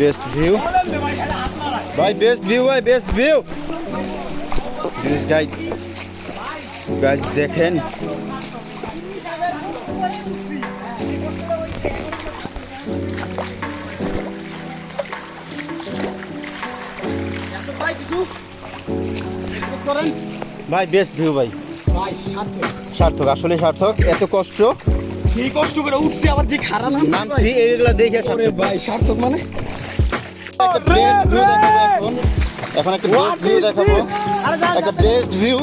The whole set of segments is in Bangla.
বেস্ট ভিউ ভাই, বেস্ট ভিউ ভাই, বেস্ট ভিউ। দিস গাইজ দেখেন, ভাই বেস্ট ভিউ ভাই, সার্থক, আসলে সার্থক। এত কষ্ট, সেই কষ্ট করে উঠছি, আবার যে খারাপ নামছি, এইগুলা দেখে সার্থক ভাই। সার্থক মানে একটা বেস্ট ভিউ দেখাবো এখন একটা বেস্ট ভিউ দেখাবো, একটা best view.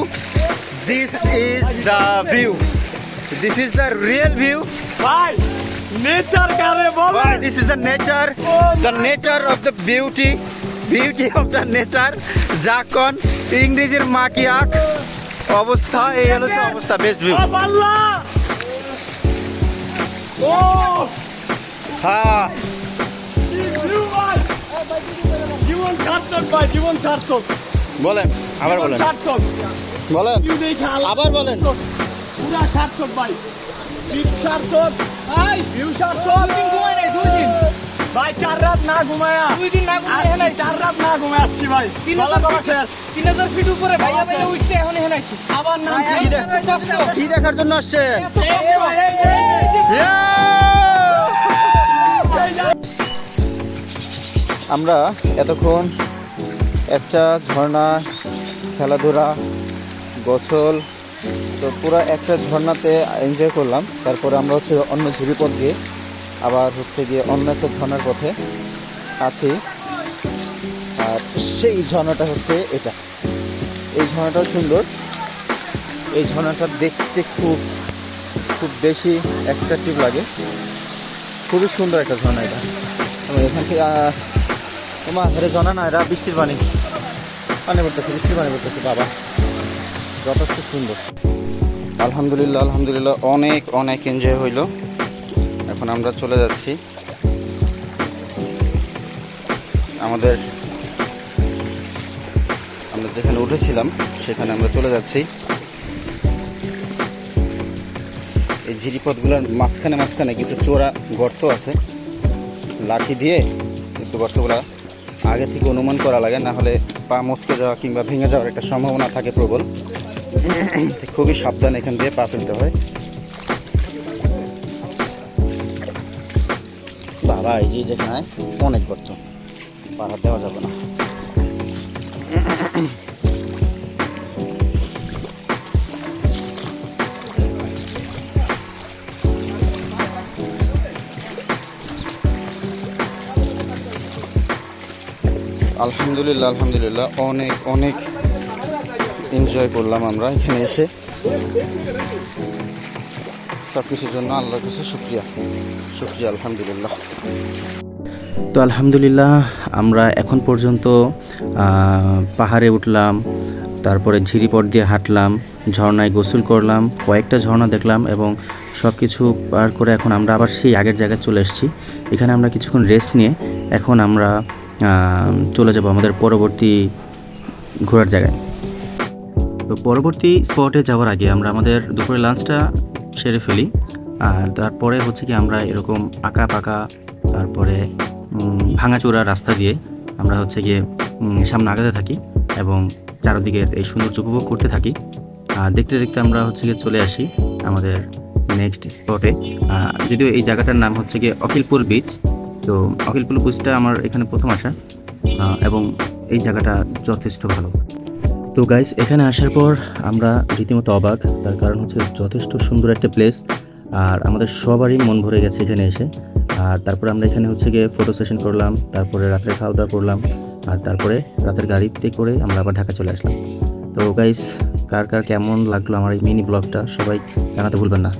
This is the view, this is the real view ভাই। নেচার কারে বলে, this is the nature of the beauty of the nature. যাকন ইংরেজির মা কি আঁক অবস্থা, এই হলো অবস্থা। Best view. ও হ্যাঁ, জীবন সার্থক ভাই, জীবন সার্থক। বলেন, আবার বলেন, সার্থক বলেন, আবার বলেন। পুরা সার্থক ভাই, ট্রিপ সার্থক ভাই, ভিউ সার্থক। ঘুমাই নাই 2 দিন ভাই, 4 রাত না ঘুমায়া, 2 দিন না ঘুমায়া, 4 রাত না ঘুমায় আসছি ভাই। 3000 শেষ, 3000 ফিট উপরে ভাই, আমি উঠতে এখন এখানে আইছি। আবার নাম কি দেখার জন্য আসছেন? আমরা এতক্ষণ একটা ঝর্ণা, খেলাধুলা, গোসল, তো পুরো একটা ঝর্ণাতে এনজয় করলাম। তারপরে আমরা হচ্ছে অন্য ঝিরিপথ দিয়ে আবার হচ্ছে গিয়ে অন্য একটা ঝর্ণার পথে আছি। আর সেই ঝর্ণাটা হচ্ছে এটা। এই ঝর্ণাটাও সুন্দর, এই ঝর্ণাটা দেখতে খুব বেশি অ্যাট্রাকটিভ লাগে, খুবই সুন্দর একটা ঝর্ণা এটা। এখান থেকে তোমার এটা ঝর্ণা না, এটা বৃষ্টির পানি পড়তেছে, বৃষ্টির পানি পড়তেছে। বাবা, যথেষ্ট সুন্দর। আলহামদুলিল্লাহ অনেক এনজয় হইল। এখন আমরা চলে যাচ্ছি আমরা যেখানে উঠেছিলাম সেখানে আমরা চলে যাচ্ছি। এই ঝিরিপথগুলোর মাঝখানে কিছু চোরা গর্ত আছে, লাঠি দিয়ে কিন্তু গর্তগুলা আগে থেকে অনুমান করা লাগে, না হলে পা মচকে যাওয়া কিংবা ভেঙে যাওয়ার একটা সম্ভাবনা থাকে প্রবল। খুবই সাবধান এখান দিয়ে পা ফেলতে হয়। বাবা, এই যে যেখানে অনেক গর্ত, পাড়া দেওয়া যাবে না। আলহামদুলিল্লাহ অনেক এনজয় করলাম আমরা এখানে এসে। সব কিছুর জন্য আল্লাহর কাছে শুকরিয়া আলহামদুলিল্লাহ। তো আলহামদুলিল্লাহ আমরা এখন পর্যন্ত পাহাড়ে উঠলাম, তারপরে ঝিরিপথ দিয়ে হাঁটলাম, ঝর্ণায় গোসল করলাম, কয়েকটা ঝর্ণা দেখলাম এবং সব কিছু পার করে এখন আমরা আবার সেই আগের জায়গায় চলে এসেছি। এখানে আমরা কিছুক্ষণ রেস্ট নিয়ে এখন আমরা চলে যাব আমাদের পরবর্তী ঘোরার জায়গায়। তো পরবর্তী স্পটে যাওয়ার আগে আমরা আমাদের দুপুরে লাঞ্চটা সেরে ফেলি। আর তারপরে হচ্ছে কি আমরা এরকম আঁকা পাকা, তারপরে ভাঙাচোরা রাস্তা দিয়ে আমরা হচ্ছে গিয়ে সামনে আগাতে থাকি এবং চারদিকের এই সৌন্দর্য উপভোগ করতে থাকি। আর দেখতে আমরা হচ্ছে গিয়ে চলে আসি আমাদের নেক্সট স্পটে। যদিও এই জায়গাটার নাম হচ্ছে গিয়ে অখিলপুর বিচ। তো অখিলপুর বিচটা আমার এখানে প্রথম আসা এবং এই জায়গাটা যথেষ্ট ভালো। তো গাইস, এখানে আসার পর আমরা রীতিমতো অবাক, তার কারণ হচ্ছে যথেষ্ট সুন্দর একটা প্লেস আর আমাদের সবারই মন ভরে গেছে এখানে এসে। আর তারপরে আমরা এখানে হচ্ছে গিয়ে ফটো সেশন করলাম, তারপরে রাত্রে খাওয়া দাওয়া করলাম, আর তারপরে রাতের গাড়িতে করে আমরা আবার ঢাকা চলে আসলাম। তো গাইস, কার কেমন লাগলো আমার এই মিনি ব্লগটা সবাই জানাতে ভুলবেন না।